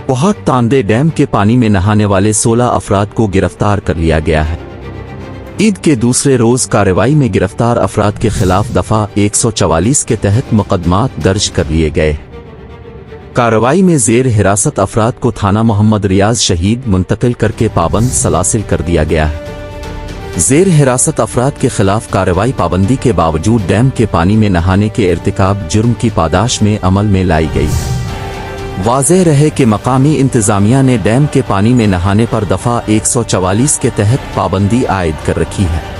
Kohat तांदे dam के पानी में नहाने वाले 16 अफराद को गिरफ्तार कर लिया गया है। ईद के दूसरे रोज कार्रवाई में गिरफ्तार अफराद के खिलाफ दफा 144 के तहत मुकदमात दर्ज कर लिए गए। कार्रवाई में जेर हिरासत अफराद को थाना मोहम्मद रियाज शहीद मुंतकिल करके पाबंद सलासिल कर दिया गया है। जेर हिरासत अफराद के खिलाफ कार्रवाई पाबंदी के बावजूद डैम के पानी में नहाने के इर्तिकाब जुर्म की पादाश में अमल में लाई गई। वाज़ेह रहे कि मकामी इंतजामिया ने डैम के पानी में नहाने पर दफा 144 के तहत पाबंदी आयद कर रखी है।